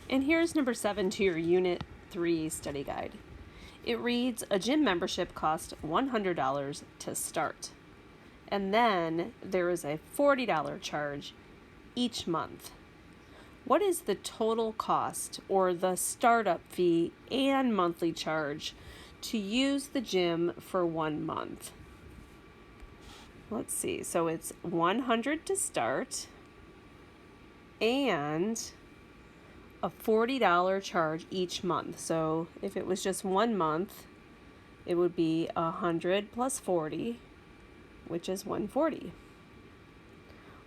And here's number 7 to your Unit 3 study guide. It reads, a gym membership costs $100 to start. And then there is a $40 charge each month. What is the total cost or the startup fee and monthly charge to use the gym for 1 month? Let's see. So it's $100 to start and a $40 charge each month. So if it was just 1 month, it would be 100 plus 40, which is 140.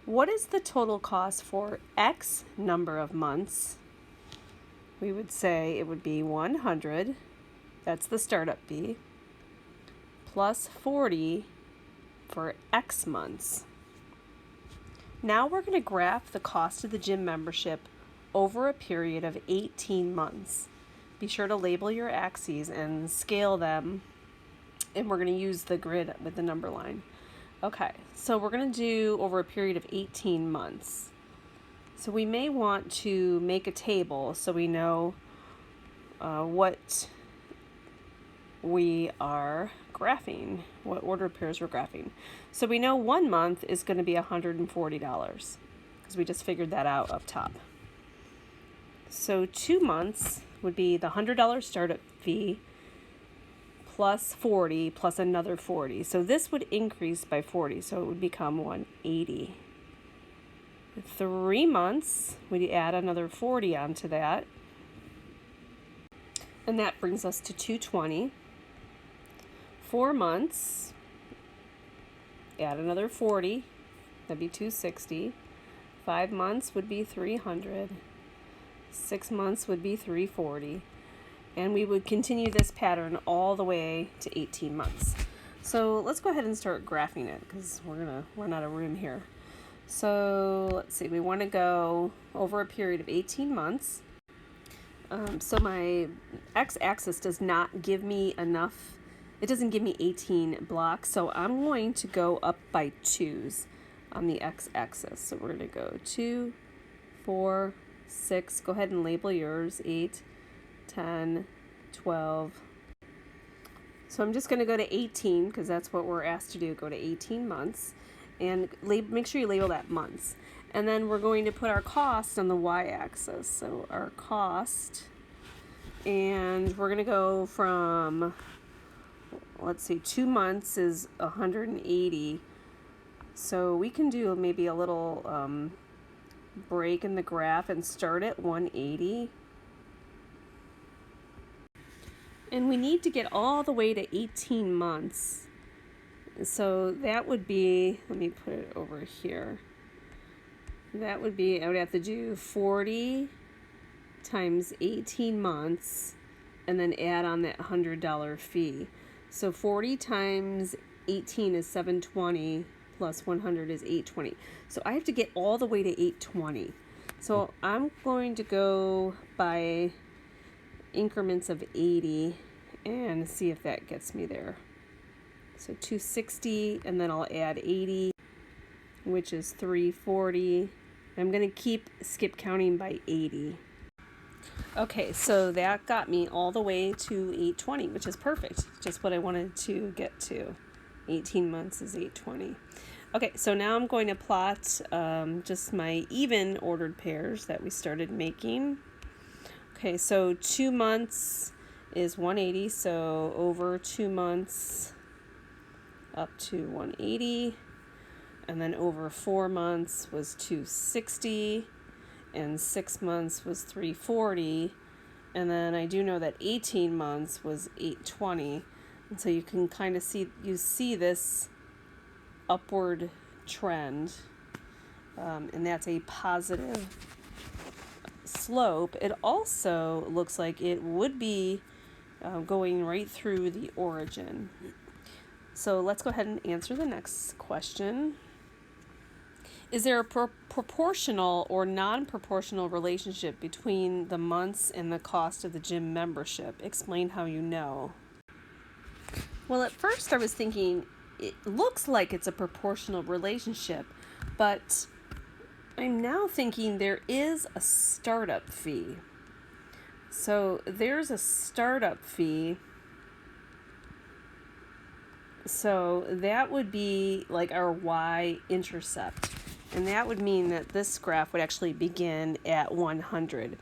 What is the total cost for X number of months? We would say it would be 100, that's the startup fee, plus 40 for X months. Now we're going to graph the cost of the gym membership over a period of 18 months. Be sure to label your axes and scale them, and we're going to use the grid with the number line. Okay, so we're going to do over a period of 18 months. So we may want to make a table so we know what we are graphing, what order of pairs we're graphing. So we know 1 month is going to be $140 because we just figured that out up top. So 2 months would be the $100 startup fee plus 40 plus another 40. So this would increase by 40, so it would become 180. 3 months, we add another 40 onto that, and that brings us to 220. 4 months, add another 40, that'd be 260. 5 months would be 300. 6 months would be 340. And we would continue this pattern all the way to 18 months. So let's go ahead and start graphing it because we're going to run out of room here. So let's see, we want to go over a period of 18 months. So my x-axis does not give me enough. It doesn't give me 18 blocks, so I'm going to go up by 2s on the x-axis. So we're going to go 2, 4, 6. Go ahead and label yours. 8, 10, 12. So I'm just going to go to 18 because that's what we're asked to do. Go to 18 months and make sure you label that months. And then we're going to put our cost on the y-axis. So our cost, and we're going to go from, let's see, 2 months is 180. So we can do maybe a little break in the graph and start at 180. And we need to get all the way to 18 months. So that would be, let me put it over here. That would be, I would have to do 40 times 18 months and then add on that $100 fee. So 40 times 18 is 720 plus 100 is 820. So I have to get all the way to 820. So I'm going to go by increments of 80 and see if that gets me there. So 260, and then I'll add 80, which is 340. I'm going to skip counting by 80. Okay, so that got me all the way to 820, which is perfect. Just what I wanted to get to. 18 months is 820. Okay, so now I'm going to plot just my even ordered pairs that we started making. Okay, so 2 months is 180, so over 2 months up to 180, and then over 4 months was 260, and 6 months was 340, and then I do know that 18 months was 820, and so you can kind of see this upward trend, and that's a positive slope. It also looks like it would be going right through the origin. So let's go ahead and answer the next question. Is there a proportional or non-proportional relationship between the months and the cost of the gym membership? Explain how you know. Well, at first I was thinking it looks like it's a proportional relationship, but I'm now thinking there is a startup fee. So there's a startup fee. So that would be like our y-intercept. And that would mean that this graph would actually begin at 100.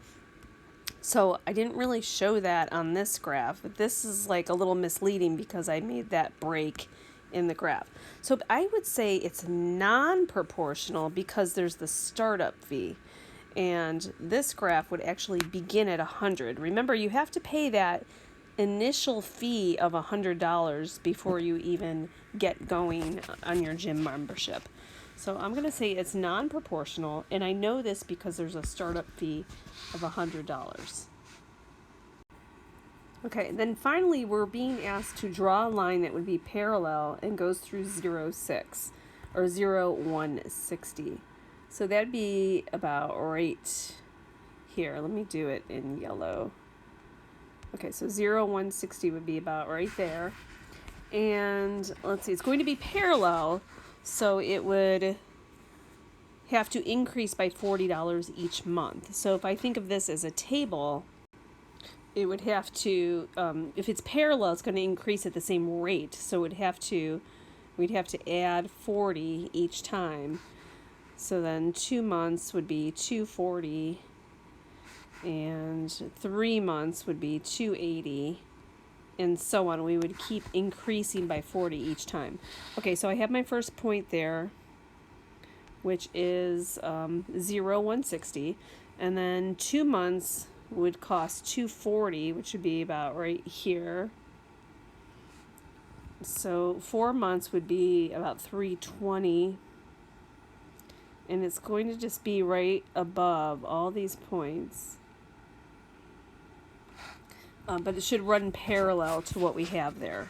So I didn't really show that on this graph, but this is like a little misleading because I made that break in the graph. So I would say it's non-proportional because there's the startup fee. And this graph would actually begin at 100. Remember, you have to pay that initial fee of $100 before you even get going on your gym membership. So I'm going to say it's non-proportional, and I know this because there's a startup fee of $100. Okay, then finally we're being asked to draw a line that would be parallel and goes through 0, 6, or 0, 160. So that'd be about right here. Let me do it in yellow. Okay, so 0, 160 would be about right there. And let's see, it's going to be parallel, so it would have to increase by $40 each month. So if I think of this as a table, it would have to, if it's parallel, it's going to increase at the same rate. So we'd have to add 40 each time. So then 2 months would be 240, and 3 months would be 280, and so on. We would keep increasing by 40 each time. Okay, so I have my first point there, which is 0, 160, and then 2 months would cost 240, which would be about right here. So 4 months would be about 320. And it's going to just be right above all these points. But it should run parallel to what we have there.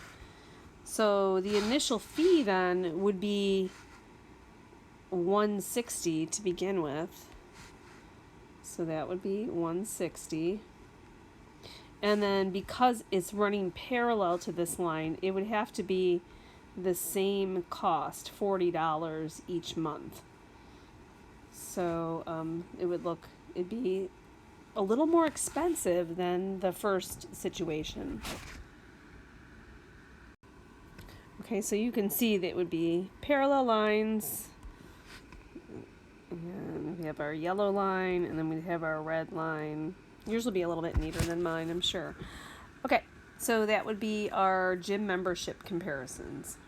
So the initial fee then would be 160 to begin with. So that would be 160. And then because it's running parallel to this line, it would have to be the same cost, $40 each month. So it'd be a little more expensive than the first situation. Okay, so you can see that it would be parallel lines. And we have our yellow line, and then we have our red line. Yours will be a little bit neater than mine, I'm sure. Okay, so that would be our gym membership comparisons.